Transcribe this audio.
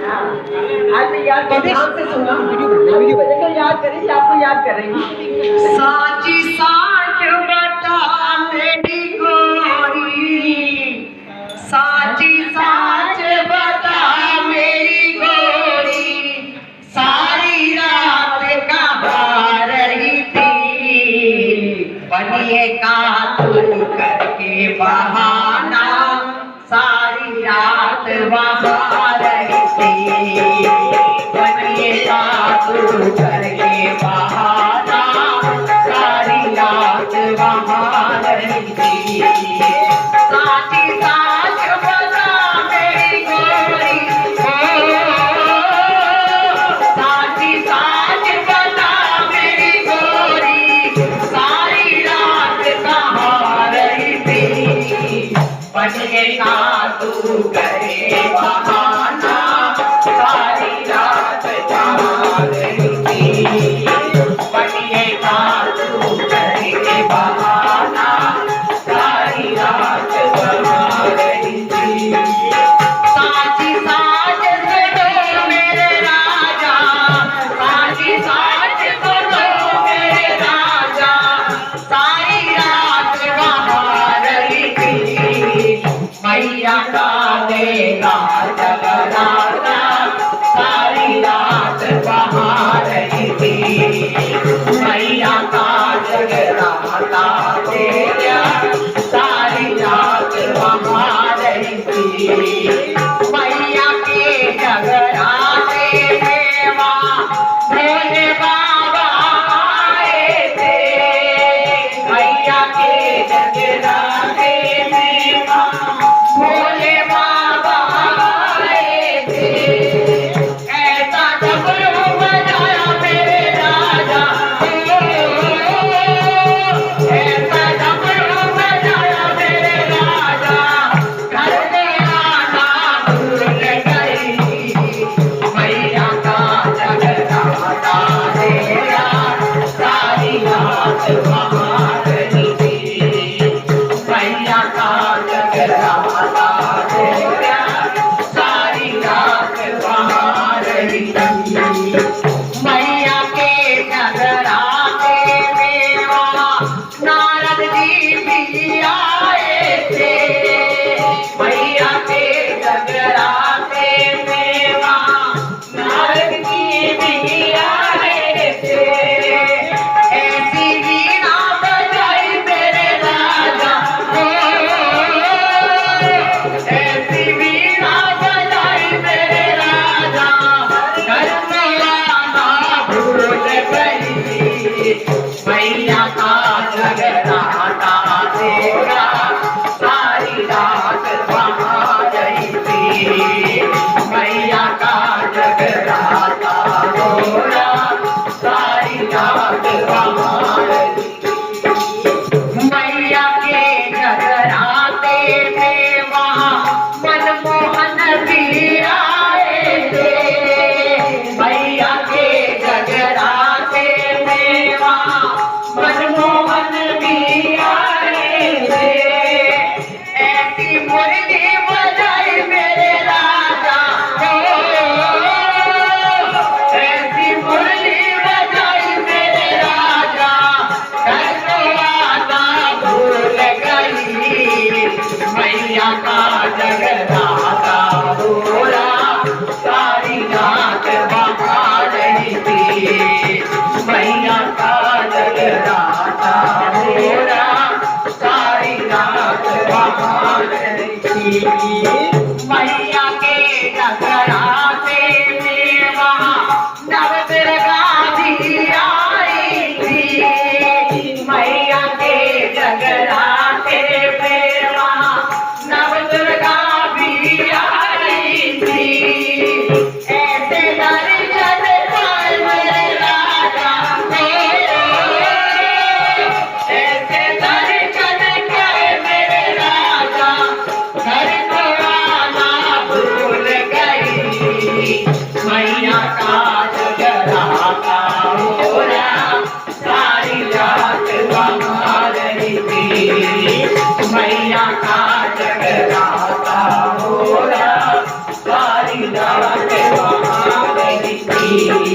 आज मैं याद ध्यान से सुना, वीडियो याद करी थी, आपको याद करेंगी। साची साच बता मेरी गोरी, साची साच बता मेरी गोरी, सारी रात कहाँ रही थी, बनिए का तू करके बहाना, सारी रात वहाँ रही थी, बनिए का तू करके बहाना, सारी रात वहाँ रही थी। साची साच बता मेरी गोरी, साची साच बता मेरी गोरी, सारी रात कहाँ रही थी, बनिए का तू करे बहाना, सारी रात कहाँ रही थी, बनिए का तू करे बहाना, सारी रात कहाँ रही थी। साची साच सुनो मेरे राजा, साची साच सुनो मेरे राजा, सारी रात कहाँ रही थी, मैया का देगा जगराता, सारी रात वहाँ रही थी, मैया का जगराता देगा, सारी रात वहाँ रही थी। मैया के जगराते में वहाँ भोले बाबा आए थे, मैया के जगराते में वहाँ भोले बाबा आए थे। ऐसा डमरू बजाया मेरे राजा, ऐसा डमरू बजाया मेरे राजा, घर में आना भूल गई, मैया का जगराता तेरा, सारी रात वहाँ रही थी, मैया का जगराता तेरा, सारी रात वहाँ रही थी। मैया के जगराते में वहाँ नारद जी भी आए थे, मैया के जगराते में वहाँ नारद जी भी आए थे। ऐसी वीणा बजाई मेरे राजा, ऐसी वीणा बजाई मेरे राजा, घर में आना भूल गई, मैया का जगराता तेरा, सारी रात वहाँ रही थी, मैया का जगराता तेरा, सारी रात वहाँ रही थी। मैया के जगराते में वहाँ मनमोहन भी आए थे, मैया के जगराते में वहाँ मनमोहन भी आए थे। ऐसी मुरली बजाई मेरे राजा, ऐसी मुरली बजाई मेरे राजा, घर को आना भूल गई, मैया का जगराता बोला, सारी रात वहाँ रही थी, मैया का जगराता बोला, सारी रात वहाँ रही थी। मैया के जगराते में वहाँ नवदुर्गा भी आई थी, मैया के जगराते में वहाँ नवदुर्गा भी आई थी। ऐसे दर्शन पाए मेरे राजा, ऐसे दर्शन पाए मेरे राजा, घर को गई